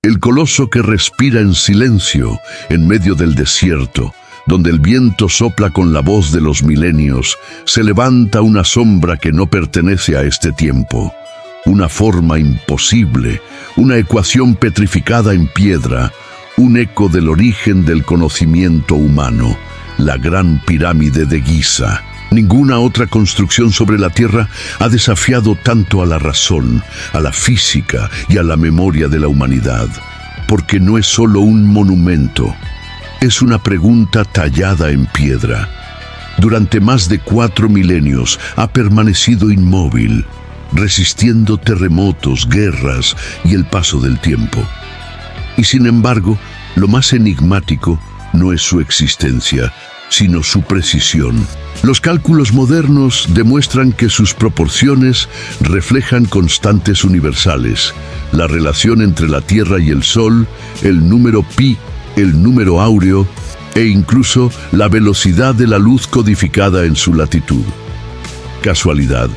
El coloso que respira en silencio en medio del desierto, donde el viento sopla con la voz de los milenios, se levanta una sombra que no pertenece a este tiempo, una forma imposible, una ecuación petrificada en piedra, un eco del origen del conocimiento humano, la Gran Pirámide de Giza. Ninguna otra construcción sobre la Tierra ha desafiado tanto a la razón, a la física y a la memoria de la humanidad, porque no es solo un monumento, es una pregunta tallada en piedra. Durante más de 4 milenios ha permanecido inmóvil, resistiendo terremotos, guerras y el paso del tiempo. Y sin embargo, lo más enigmático no es su existencia, sino su precisión. Los cálculos modernos demuestran que sus proporciones reflejan constantes universales, la relación entre la Tierra y el Sol, el número pi, el número áureo e incluso la velocidad de la luz codificada en su latitud. ¿Casualidad?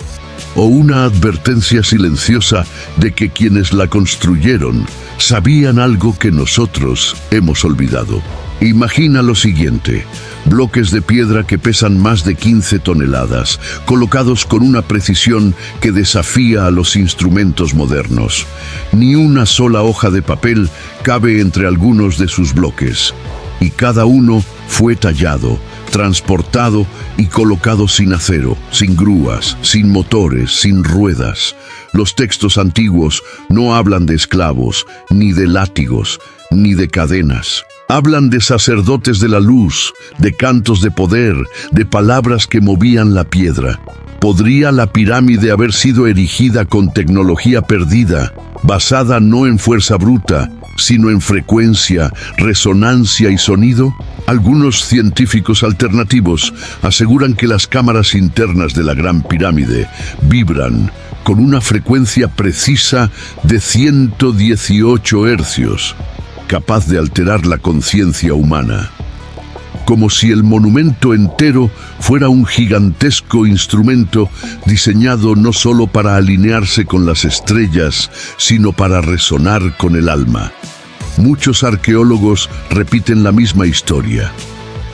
¿O una advertencia silenciosa de que quienes la construyeron sabían algo que nosotros hemos olvidado? Imagina lo siguiente: bloques de piedra que pesan más de 15 toneladas, colocados con una precisión que desafía a los instrumentos modernos. Ni una sola hoja de papel cabe entre algunos de sus bloques, y cada uno fue tallado, transportado y colocado sin acero, sin grúas, sin motores, sin ruedas. Los textos antiguos no hablan de esclavos, ni de látigos, ni de cadenas. Hablan de sacerdotes de la luz, de cantos de poder, de palabras que movían la piedra. ¿Podría la pirámide haber sido erigida con tecnología perdida, basada no en fuerza bruta, sino en frecuencia, resonancia y sonido? Algunos científicos alternativos aseguran que las cámaras internas de la Gran Pirámide vibran con una frecuencia precisa de 118 hercios, capaz de alterar la conciencia humana, como si el monumento entero fuera un gigantesco instrumento diseñado no solo para alinearse con las estrellas, sino para resonar con el alma. Muchos arqueólogos repiten la misma historia,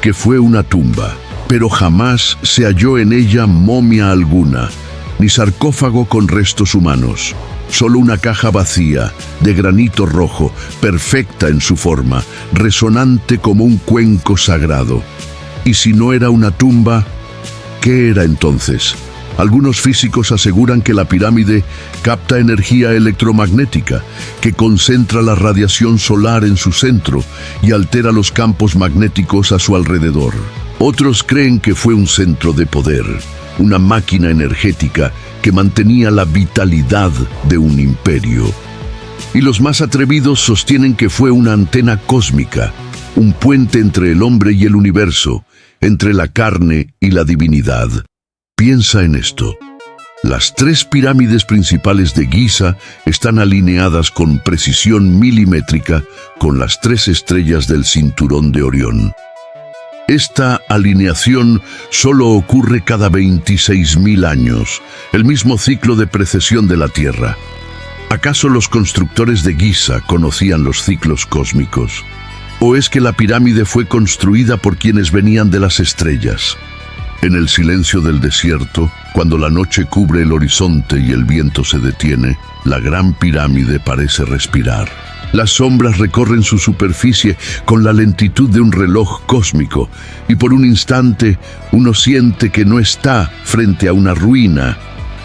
que fue una tumba, pero jamás se halló en ella momia alguna, ni sarcófago con restos humanos. Solo una caja vacía, de granito rojo, perfecta en su forma, resonante como un cuenco sagrado. Y si no era una tumba, ¿qué era entonces? Algunos físicos aseguran que la pirámide capta energía electromagnética, que concentra la radiación solar en su centro y altera los campos magnéticos a su alrededor. Otros creen que fue un centro de poder, una máquina energética que mantenía la vitalidad de un imperio. Y los más atrevidos sostienen que fue una antena cósmica, un puente entre el hombre y el universo, entre la carne y la divinidad. Piensa en esto. Las 3 pirámides principales de Giza están alineadas con precisión milimétrica con las 3 estrellas del cinturón de Orión. Esta alineación solo ocurre cada 26.000 años, el mismo ciclo de precesión de la Tierra. ¿Acaso los constructores de Giza conocían los ciclos cósmicos? ¿O es que la pirámide fue construida por quienes venían de las estrellas? En el silencio del desierto, cuando la noche cubre el horizonte y el viento se detiene, la Gran Pirámide parece respirar. Las sombras recorren su superficie con la lentitud de un reloj cósmico, y por un instante uno siente que no está frente a una ruina,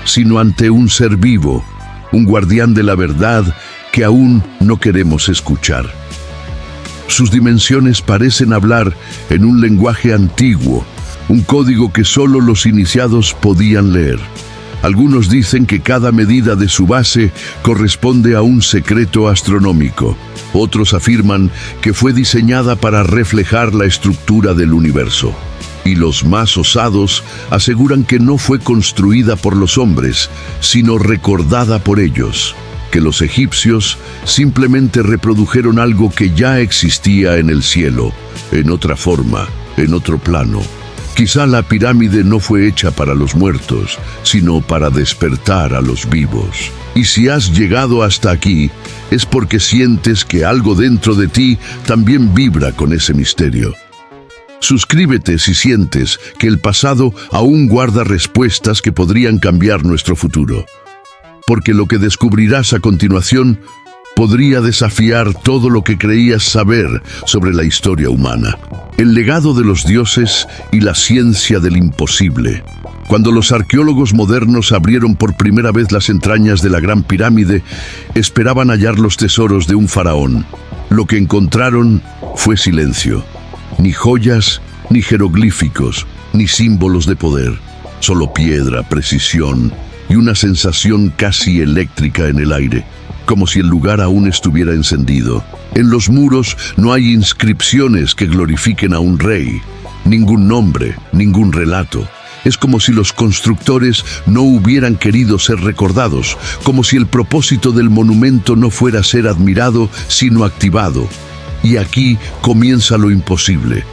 sino ante un ser vivo, un guardián de la verdad que aún no queremos escuchar. Sus dimensiones parecen hablar en un lenguaje antiguo, un código que solo los iniciados podían leer. Algunos dicen que cada medida de su base corresponde a un secreto astronómico. Otros afirman que fue diseñada para reflejar la estructura del universo. Y los más osados aseguran que no fue construida por los hombres, sino recordada por ellos, que los egipcios simplemente reprodujeron algo que ya existía en el cielo, en otra forma, en otro plano. Quizá la pirámide no fue hecha para los muertos, sino para despertar a los vivos. Y si has llegado hasta aquí, es porque sientes que algo dentro de ti también vibra con ese misterio. Suscríbete si sientes que el pasado aún guarda respuestas que podrían cambiar nuestro futuro. Porque lo que descubrirás a continuación podría desafiar todo lo que creías saber sobre la historia humana. El legado de los dioses y la ciencia del imposible. Cuando los arqueólogos modernos abrieron por primera vez las entrañas de la Gran Pirámide, esperaban hallar los tesoros de un faraón. Lo que encontraron fue silencio. Ni joyas, ni jeroglíficos, ni símbolos de poder. Solo piedra, precisión y una sensación casi eléctrica en el aire, como si el lugar aún estuviera encendido. En los muros no hay inscripciones que glorifiquen a un rey, ningún nombre, ningún relato. Es como si los constructores no hubieran querido ser recordados, como si el propósito del monumento no fuera ser admirado, sino activado. Y aquí comienza lo imposible.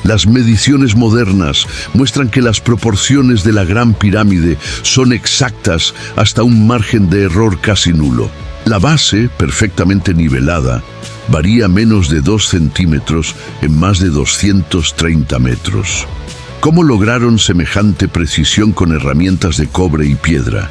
Las mediciones modernas muestran que las proporciones de la Gran Pirámide son exactas hasta un margen de error casi nulo. La base, perfectamente nivelada, varía menos de 2 centímetros en más de 230 metros. ¿Cómo lograron semejante precisión con herramientas de cobre y piedra?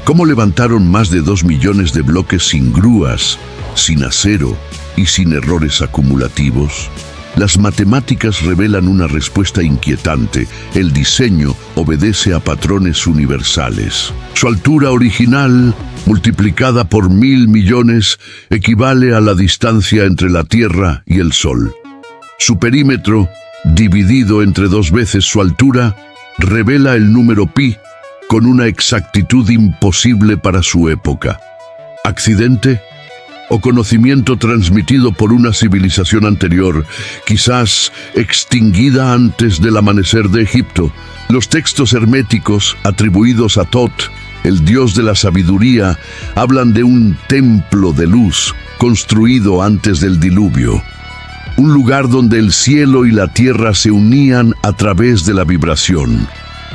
¿Cómo levantaron más de 2 millones de bloques sin grúas, sin acero y sin errores acumulativos? Las matemáticas revelan una respuesta inquietante. El diseño obedece a patrones universales. Su altura original, multiplicada por 1.000 millones, equivale a la distancia entre la Tierra y el Sol. Su perímetro, dividido entre 2 veces su altura, revela el número pi con una exactitud imposible para su época. ¿Accidente? ¿O conocimiento transmitido por una civilización anterior, quizás extinguida antes del amanecer de Egipto? Los textos herméticos atribuidos a Tot, el dios de la sabiduría, hablan de un templo de luz construido antes del diluvio. Un lugar donde el cielo y la tierra se unían a través de la vibración.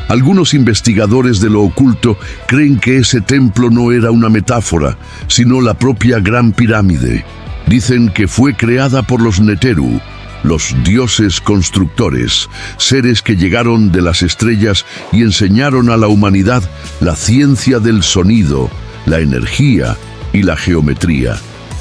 Algunos investigadores de lo oculto creen que ese templo no era una metáfora, sino la propia Gran Pirámide. Dicen que fue creada por los Neteru, los dioses constructores, seres que llegaron de las estrellas y enseñaron a la humanidad la ciencia del sonido, la energía y la geometría.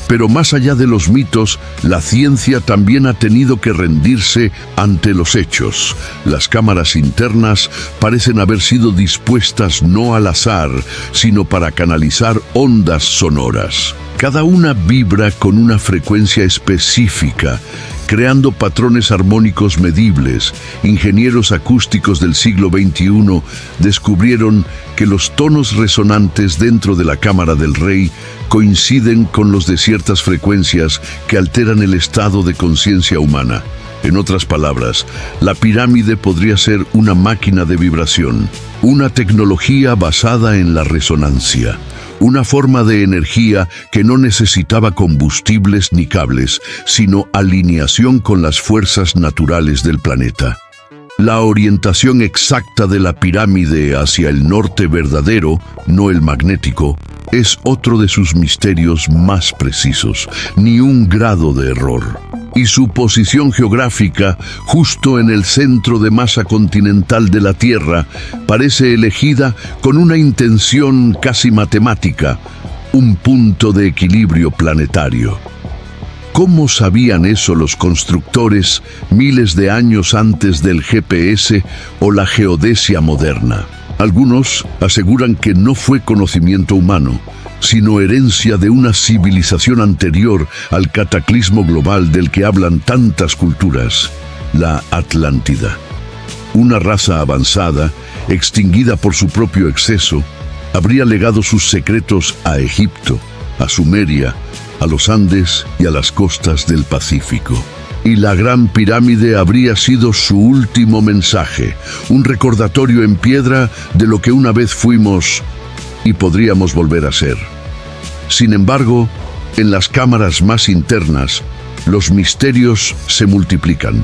Pero más allá de los mitos, la ciencia también ha tenido que rendirse ante los hechos. Las cámaras internas parecen haber sido dispuestas no al azar, sino para canalizar ondas sonoras. Cada una vibra con una frecuencia específica, creando patrones armónicos medibles. Ingenieros acústicos del siglo XXI descubrieron que los tonos resonantes dentro de la cámara del rey coinciden con los de ciertas frecuencias que alteran el estado de conciencia humana. En otras palabras, la pirámide podría ser una máquina de vibración, una tecnología basada en la resonancia. Una forma de energía que no necesitaba combustibles ni cables, sino alineación con las fuerzas naturales del planeta. La orientación exacta de la pirámide hacia el norte verdadero, no el magnético, es otro de sus misterios más precisos, ni un grado de error. Y su posición geográfica, justo en el centro de masa continental de la Tierra, parece elegida con una intención casi matemática, un punto de equilibrio planetario. ¿Cómo sabían eso los constructores miles de años antes del GPS o la geodesia moderna? Algunos aseguran que no fue conocimiento humano, sino herencia de una civilización anterior al cataclismo global del que hablan tantas culturas, la Atlántida. Una raza avanzada, extinguida por su propio exceso, habría legado sus secretos a Egipto, a Sumeria, a los Andes y a las costas del Pacífico. Y la Gran Pirámide habría sido su último mensaje, un recordatorio en piedra de lo que una vez fuimos y podríamos volver a ser. Sin embargo, en las cámaras más internas, los misterios se multiplican.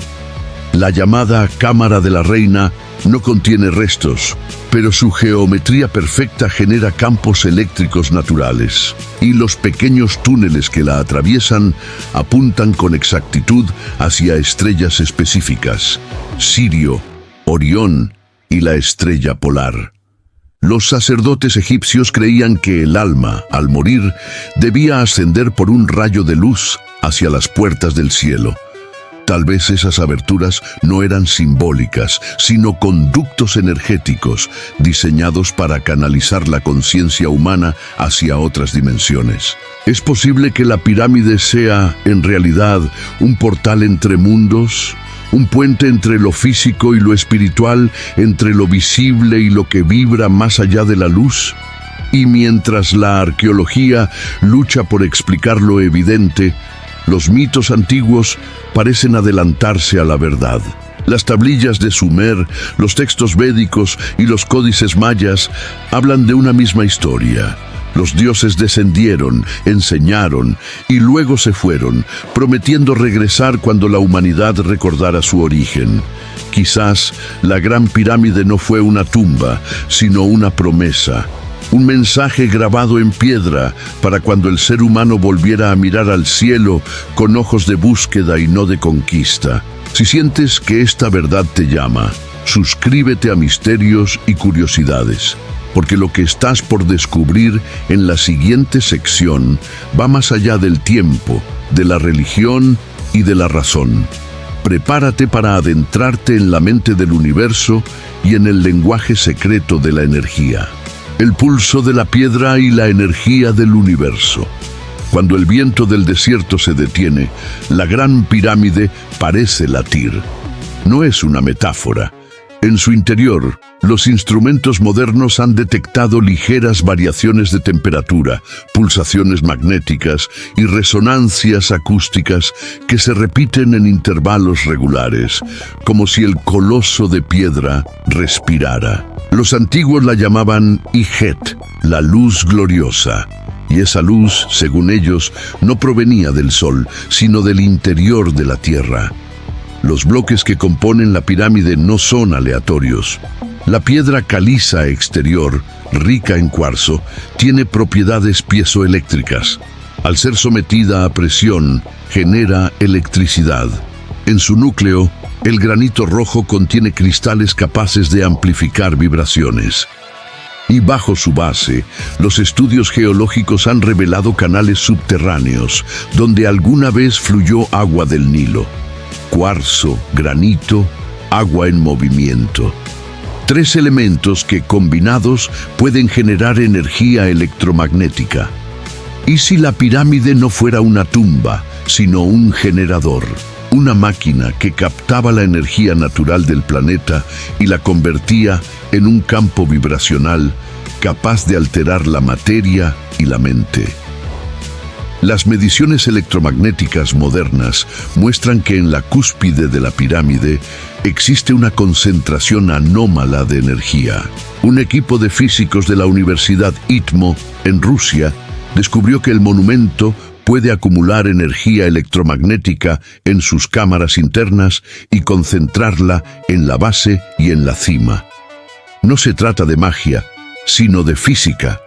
La llamada Cámara de la Reina no contiene restos, pero su geometría perfecta genera campos eléctricos naturales, y los pequeños túneles que la atraviesan apuntan con exactitud hacia estrellas específicas: Sirio, Orión y la estrella polar. Los sacerdotes egipcios creían que el alma, al morir, debía ascender por un rayo de luz hacia las puertas del cielo. Tal vez esas aberturas no eran simbólicas, sino conductos energéticos diseñados para canalizar la conciencia humana hacia otras dimensiones. ¿Es posible que la pirámide sea, en realidad, un portal entre mundos? ¿Un puente entre lo físico y lo espiritual, entre lo visible y lo que vibra más allá de la luz? Y mientras la arqueología lucha por explicar lo evidente, los mitos antiguos parecen adelantarse a la verdad. Las tablillas de Sumer, los textos védicos y los códices mayas hablan de una misma historia. Los dioses descendieron, enseñaron y luego se fueron, prometiendo regresar cuando la humanidad recordara su origen. Quizás la Gran Pirámide no fue una tumba, sino una promesa. Un mensaje grabado en piedra para cuando el ser humano volviera a mirar al cielo con ojos de búsqueda y no de conquista. Si sientes que esta verdad te llama, suscríbete a Misterios y Curiosidades, porque lo que estás por descubrir en la siguiente sección va más allá del tiempo, de la religión y de la razón. Prepárate para adentrarte en la mente del universo y en el lenguaje secreto de la energía. El pulso de la piedra y la energía del universo. Cuando el viento del desierto se detiene, la Gran Pirámide parece latir. No es una metáfora. En su interior, los instrumentos modernos han detectado ligeras variaciones de temperatura, pulsaciones magnéticas y resonancias acústicas que se repiten en intervalos regulares, como si el coloso de piedra respirara. Los antiguos la llamaban Ijet, la luz gloriosa. Y esa luz, según ellos, no provenía del sol, sino del interior de la tierra. Los bloques que componen la pirámide no son aleatorios. La piedra caliza exterior, rica en cuarzo, tiene propiedades piezoeléctricas. Al ser sometida a presión, genera electricidad. En su núcleo, el granito rojo contiene cristales capaces de amplificar vibraciones. Y bajo su base, los estudios geológicos han revelado canales subterráneos, donde alguna vez fluyó agua del Nilo. Cuarzo, granito, agua en movimiento. 3 elementos que, combinados, pueden generar energía electromagnética. ¿Y si la pirámide no fuera una tumba, sino un generador? Una máquina que captaba la energía natural del planeta y la convertía en un campo vibracional capaz de alterar la materia y la mente. Las mediciones electromagnéticas modernas muestran que en la cúspide de la pirámide existe una concentración anómala de energía. Un equipo de físicos de la Universidad ITMO, en Rusia, descubrió que el monumento puede acumular energía electromagnética en sus cámaras internas y concentrarla en la base y en la cima. No se trata de magia, sino de física,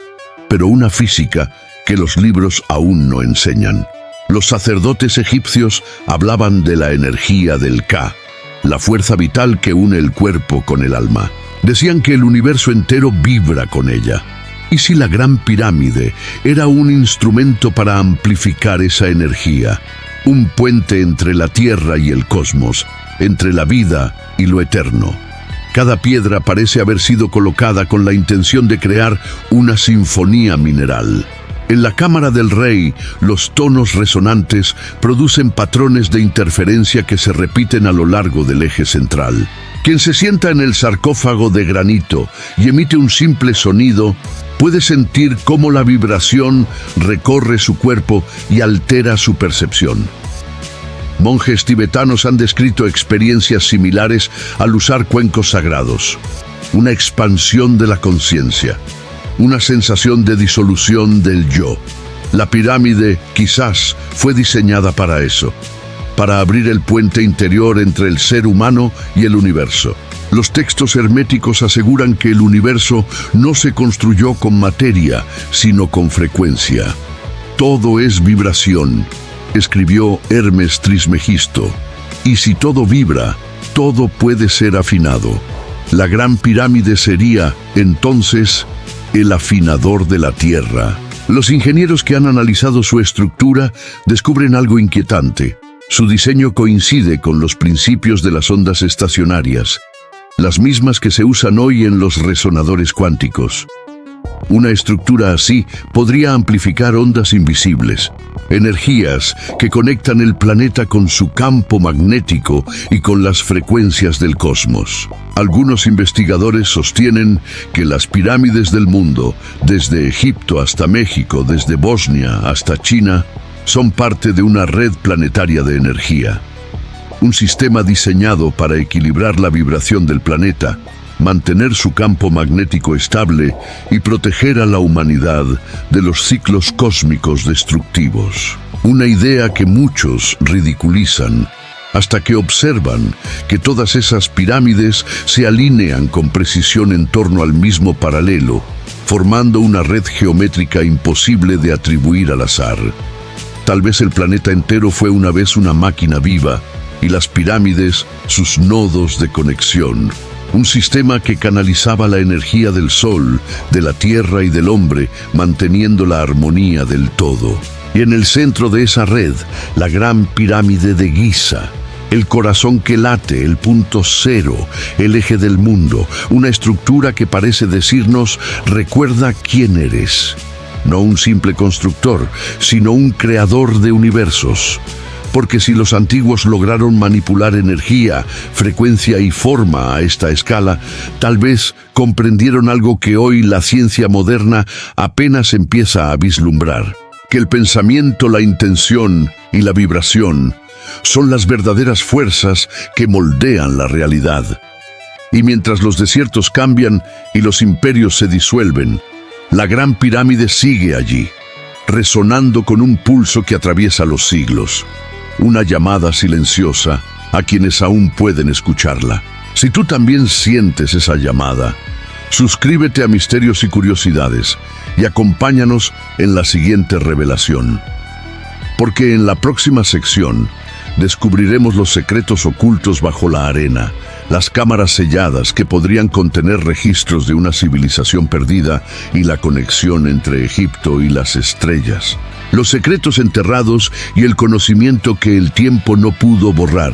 pero una física que los libros aún no enseñan. Los sacerdotes egipcios hablaban de la energía del Ka, la fuerza vital que une el cuerpo con el alma. Decían que el universo entero vibra con ella. ¿Y si la Gran Pirámide era un instrumento para amplificar esa energía? Un puente entre la Tierra y el cosmos, entre la vida y lo eterno. Cada piedra parece haber sido colocada con la intención de crear una sinfonía mineral. En la cámara del rey, los tonos resonantes producen patrones de interferencia que se repiten a lo largo del eje central. Quien se sienta en el sarcófago de granito y emite un simple sonido, puede sentir cómo la vibración recorre su cuerpo y altera su percepción. Monjes tibetanos han descrito experiencias similares al usar cuencos sagrados. Una expansión de la conciencia. Una sensación de disolución del yo. La pirámide quizás fue diseñada para eso. para abrir el puente interior entre el ser humano y el universo. Los textos herméticos aseguran que el universo no se construyó con materia, sino con frecuencia. Todo es vibración, escribió Hermes Trismegisto. Y si todo vibra, todo puede ser afinado. La Gran Pirámide sería, entonces, el afinador de la Tierra. Los ingenieros que han analizado su estructura descubren algo inquietante. Su diseño coincide con los principios de las ondas estacionarias, las mismas que se usan hoy en los resonadores cuánticos. Una estructura así podría amplificar ondas invisibles, energías que conectan el planeta con su campo magnético y con las frecuencias del cosmos. Algunos investigadores sostienen que las pirámides del mundo, desde Egipto hasta México, desde Bosnia hasta China, son parte de una red planetaria de energía. Un sistema diseñado para equilibrar la vibración del planeta, mantener su campo magnético estable y proteger a la humanidad de los ciclos cósmicos destructivos. Una idea que muchos ridiculizan hasta que observan que todas esas pirámides se alinean con precisión en torno al mismo paralelo, formando una red geométrica imposible de atribuir al azar. Tal vez el planeta entero fue una vez una máquina viva y las pirámides sus nodos de conexión. Un sistema que canalizaba la energía del sol, de la tierra y del hombre, manteniendo la armonía del todo. Y en el centro de esa red, la Gran Pirámide de Giza, el corazón que late, el punto cero, el eje del mundo, una estructura que parece decirnos: recuerda quién eres. No un simple constructor, sino un creador de universos. Porque si los antiguos lograron manipular energía, frecuencia y forma a esta escala, tal vez comprendieron algo que hoy la ciencia moderna apenas empieza a vislumbrar: que el pensamiento, la intención y la vibración son las verdaderas fuerzas que moldean la realidad. Y mientras los desiertos cambian y los imperios se disuelven, la Gran Pirámide sigue allí, resonando con un pulso que atraviesa los siglos. Una llamada silenciosa a quienes aún pueden escucharla. Si tú también sientes esa llamada, suscríbete a Misterios y Curiosidades y acompáñanos en la siguiente revelación. Porque en la próxima sección descubriremos los secretos ocultos bajo la arena, las cámaras selladas que podrían contener registros de una civilización perdida y la conexión entre Egipto y las estrellas. Los secretos enterrados y el conocimiento que el tiempo no pudo borrar.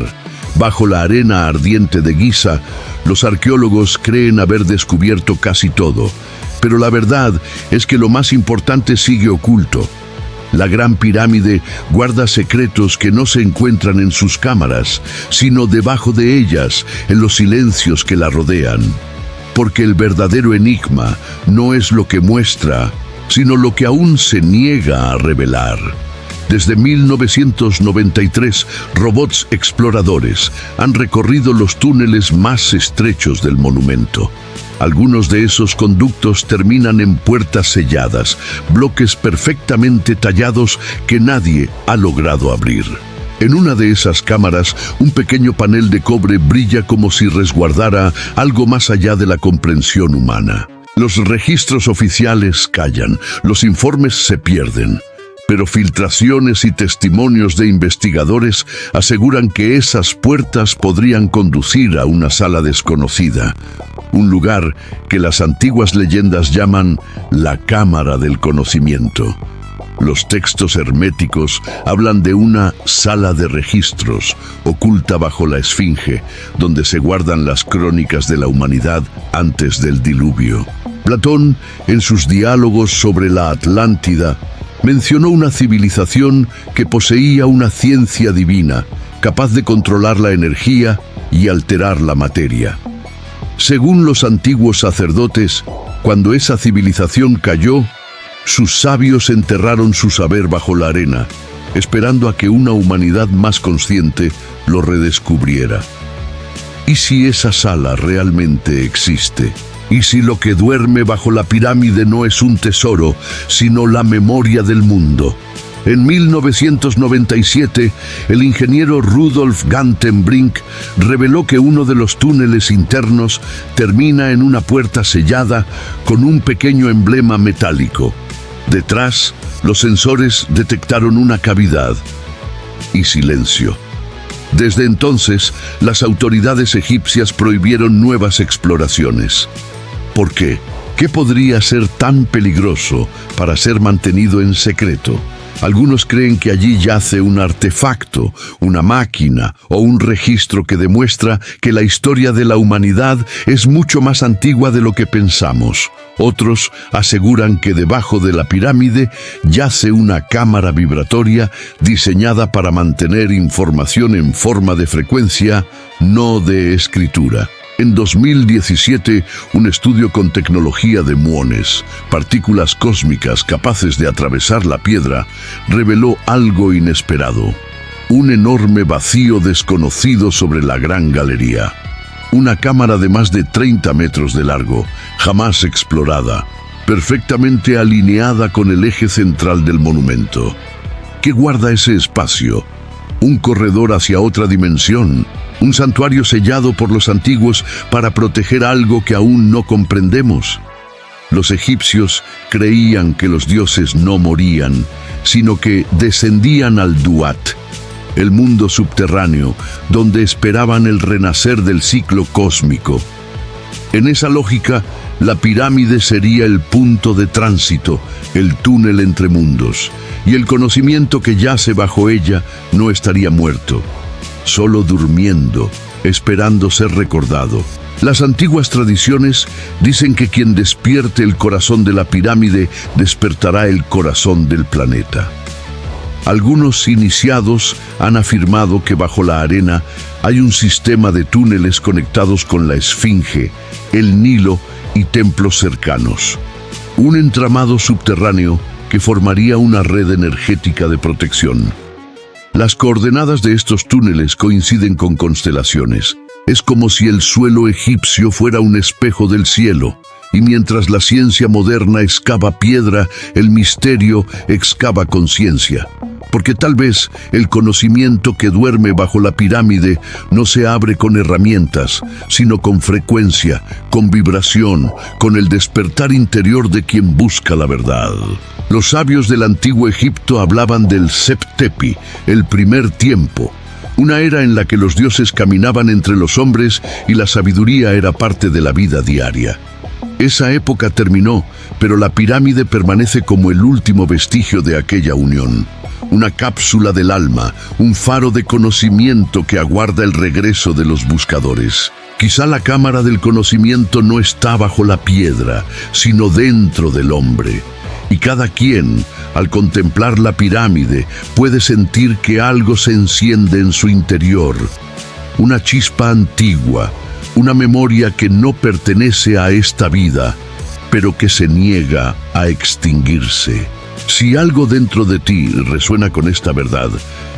Bajo la arena ardiente de Giza, los arqueólogos creen haber descubierto casi todo, pero la verdad es que lo más importante sigue oculto. La Gran Pirámide guarda secretos que no se encuentran en sus cámaras, sino debajo de ellas, en los silencios que la rodean. Porque el verdadero enigma no es lo que muestra, sino lo que aún se niega a revelar. Desde 1993, robots exploradores han recorrido los túneles más estrechos del monumento. Algunos de esos conductos terminan en puertas selladas, bloques perfectamente tallados que nadie ha logrado abrir. En una de esas cámaras, un pequeño panel de cobre brilla como si resguardara algo más allá de la comprensión humana. Los registros oficiales callan, los informes se pierden, pero filtraciones y testimonios de investigadores aseguran que esas puertas podrían conducir a una sala desconocida, un lugar que las antiguas leyendas llaman la Cámara del Conocimiento. Los textos herméticos hablan de una sala de registros oculta bajo la Esfinge, donde se guardan las crónicas de la humanidad antes del diluvio. Platón, en sus diálogos sobre la Atlántida, mencionó una civilización que poseía una ciencia divina, capaz de controlar la energía y alterar la materia. Según los antiguos sacerdotes, cuando esa civilización cayó, sus sabios enterraron su saber bajo la arena, esperando a que una humanidad más consciente lo redescubriera. ¿Y si esa sala realmente existe? ¿Y si lo que duerme bajo la pirámide no es un tesoro, sino la memoria del mundo? En 1997, el ingeniero Rudolf Gantenbrink reveló que uno de los túneles internos termina en una puerta sellada con un pequeño emblema metálico. Detrás, los sensores detectaron una cavidad y silencio. Desde entonces, las autoridades egipcias prohibieron nuevas exploraciones. ¿Por qué? ¿Qué podría ser tan peligroso para ser mantenido en secreto? Algunos creen que allí yace un artefacto, una máquina o un registro que demuestra que la historia de la humanidad es mucho más antigua de lo que pensamos. Otros aseguran que debajo de la pirámide yace una cámara vibratoria diseñada para mantener información en forma de frecuencia, no de escritura. En 2017, un estudio con tecnología de muones, partículas cósmicas capaces de atravesar la piedra, reveló algo inesperado. Un enorme vacío desconocido sobre la Gran Galería. Una cámara de más de 30 metros de largo, jamás explorada, perfectamente alineada con el eje central del monumento. ¿Qué guarda ese espacio? Un corredor hacia otra dimensión, un santuario sellado por los antiguos para proteger algo que aún no comprendemos. Los egipcios creían que los dioses no morían, sino que descendían al Duat, el mundo subterráneo, donde esperaban el renacer del ciclo cósmico. En esa lógica, la pirámide sería el punto de tránsito, el túnel entre mundos, y el conocimiento que yace bajo ella no estaría muerto, solo durmiendo, esperando ser recordado. Las antiguas tradiciones dicen que quien despierte el corazón de la pirámide despertará el corazón del planeta. Algunos iniciados han afirmado que bajo la arena hay un sistema de túneles conectados con la Esfinge, el Nilo y templos cercanos. Un entramado subterráneo que formaría una red energética de protección. Las coordenadas de estos túneles coinciden con constelaciones. Es como si el suelo egipcio fuera un espejo del cielo, y mientras la ciencia moderna excava piedra, el misterio excava conciencia. Porque tal vez el conocimiento que duerme bajo la pirámide no se abre con herramientas, sino con frecuencia, con vibración, con el despertar interior de quien busca la verdad. Los sabios del antiguo Egipto hablaban del Septepi, el primer tiempo, una era en la que los dioses caminaban entre los hombres y la sabiduría era parte de la vida diaria. Esa época terminó, pero la pirámide permanece como el último vestigio de aquella unión. Una cápsula del alma, un faro de conocimiento que aguarda el regreso de los buscadores. Quizá la cámara del conocimiento no está bajo la piedra, sino dentro del hombre. Y cada quien, al contemplar la pirámide, puede sentir que algo se enciende en su interior. Una chispa antigua, una memoria que no pertenece a esta vida, pero que se niega a extinguirse. Si algo dentro de ti resuena con esta verdad,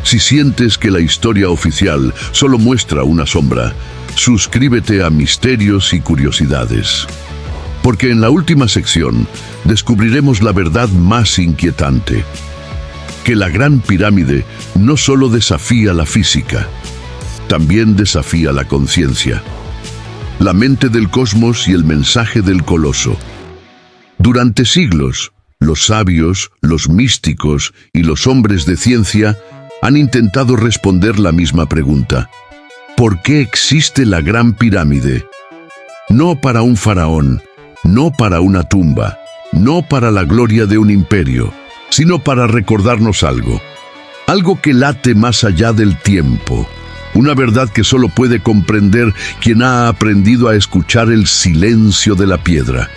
si sientes que la historia oficial solo muestra una sombra, suscríbete a Misterios y Curiosidades. Porque en la última sección descubriremos la verdad más inquietante, que la Gran Pirámide no solo desafía la física, también desafía la conciencia, la mente del cosmos y el mensaje del coloso. Durante siglos, los sabios, los místicos y los hombres de ciencia han intentado responder la misma pregunta. ¿Por qué existe la Gran Pirámide? No para un faraón, no para una tumba, no para la gloria de un imperio, sino para recordarnos algo. Algo que late más allá del tiempo. Una verdad que solo puede comprender quien ha aprendido a escuchar el silencio de la piedra.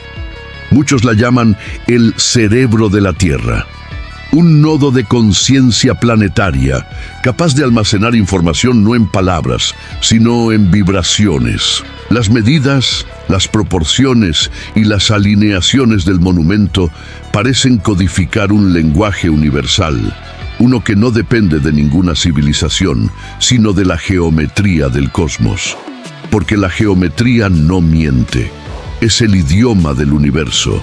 Muchos la llaman el cerebro de la Tierra. Un nodo de conciencia planetaria, capaz de almacenar información no en palabras, sino en vibraciones. Las medidas, las proporciones y las alineaciones del monumento parecen codificar un lenguaje universal, uno que no depende de ninguna civilización, sino de la geometría del cosmos. Porque la geometría no miente. Es el idioma del universo.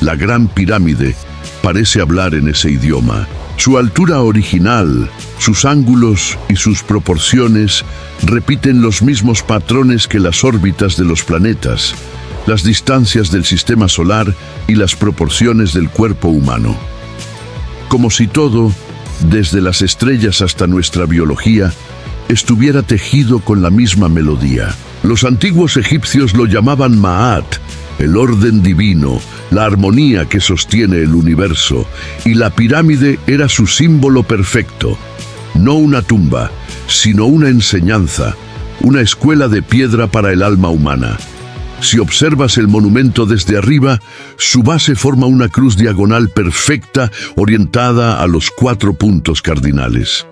La Gran Pirámide parece hablar en ese idioma. Su altura original, sus ángulos y sus proporciones repiten los mismos patrones que las órbitas de los planetas, las distancias del sistema solar y las proporciones del cuerpo humano. Como si todo, desde las estrellas hasta nuestra biología, estuviera tejido con la misma melodía. Los antiguos egipcios lo llamaban Ma'at, el orden divino, la armonía que sostiene el universo, y la pirámide era su símbolo perfecto. No una tumba, sino una enseñanza, una escuela de piedra para el alma humana. Si observas el monumento desde arriba, su base forma una cruz diagonal perfecta orientada a los 4 puntos cardinales.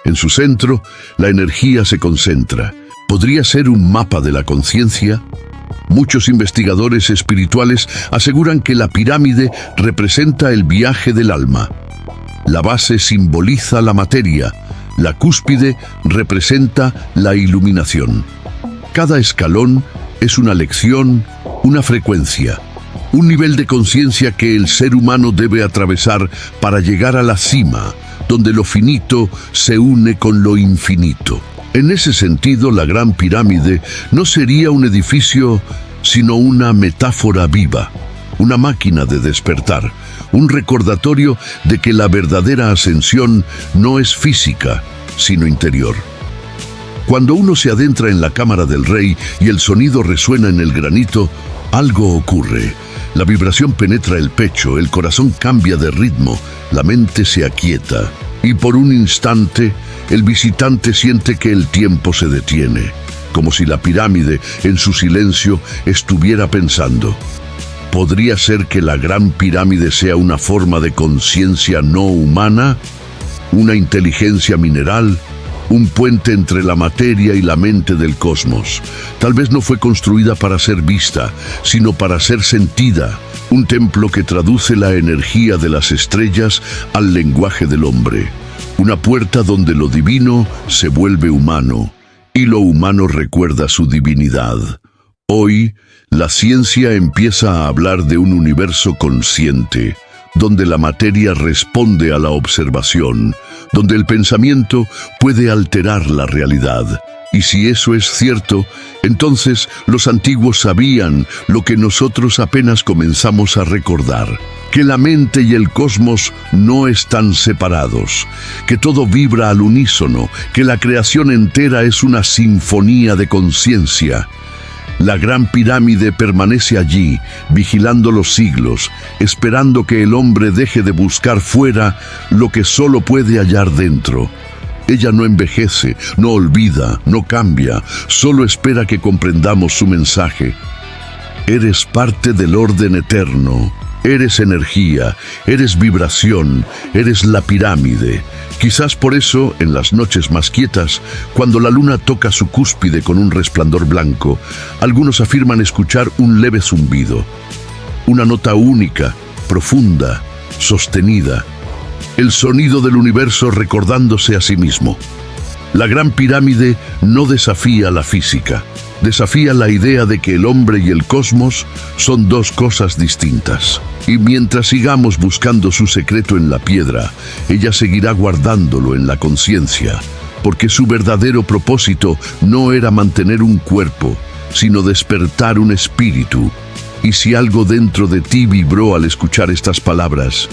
En su centro, la energía se concentra. ¿Podría ser un mapa de la conciencia? Muchos investigadores espirituales aseguran que la pirámide representa el viaje del alma. La base simboliza la materia, la cúspide representa la iluminación. Cada escalón es una lección, una frecuencia, un nivel de conciencia que el ser humano debe atravesar para llegar a la cima, donde lo finito se une con lo infinito. En ese sentido, la Gran Pirámide no sería un edificio, sino una metáfora viva, una máquina de despertar, un recordatorio de que la verdadera ascensión no es física, sino interior. Cuando uno se adentra en la cámara del rey y el sonido resuena en el granito, algo ocurre. La vibración penetra el pecho, el corazón cambia de ritmo, la mente se aquieta. Y por un instante, el visitante siente que el tiempo se detiene, como si la pirámide, en su silencio, estuviera pensando. ¿Podría ser que la Gran Pirámide sea una forma de conciencia no humana? ¿Una inteligencia mineral? Un puente entre la materia y la mente del cosmos. Tal vez no fue construida para ser vista, sino para ser sentida. Un templo que traduce la energía de las estrellas al lenguaje del hombre. Una puerta donde lo divino se vuelve humano y lo humano recuerda su divinidad. Hoy, la ciencia empieza a hablar de un universo consciente, donde la materia responde a la observación, donde el pensamiento puede alterar la realidad. Y si eso es cierto, entonces los antiguos sabían lo que nosotros apenas comenzamos a recordar, que la mente y el cosmos no están separados, que todo vibra al unísono, que la creación entera es una sinfonía de conciencia. La Gran Pirámide permanece allí, vigilando los siglos, esperando que el hombre deje de buscar fuera lo que solo puede hallar dentro. Ella no envejece, no olvida, no cambia, solo espera que comprendamos su mensaje. Eres parte del orden eterno, eres energía, eres vibración, eres la pirámide. Quizás por eso, en las noches más quietas, cuando la luna toca su cúspide con un resplandor blanco, algunos afirman escuchar un leve zumbido, una nota única, profunda, sostenida, el sonido del universo recordándose a sí mismo. La Gran Pirámide no desafía la física, desafía la idea de que el hombre y el cosmos son dos cosas distintas. Y mientras sigamos buscando su secreto en la piedra, ella seguirá guardándolo en la conciencia, porque su verdadero propósito no era mantener un cuerpo, sino despertar un espíritu. Y si algo dentro de ti vibró al escuchar estas palabras,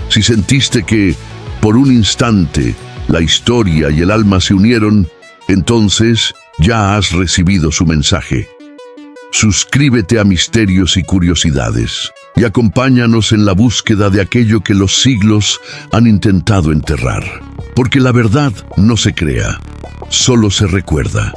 si sentiste que, por un instante, la historia y el alma se unieron, entonces ya has recibido su mensaje. Suscríbete a Misterios y Curiosidades y acompáñanos en la búsqueda de aquello que los siglos han intentado enterrar. Porque la verdad no se crea, solo se recuerda.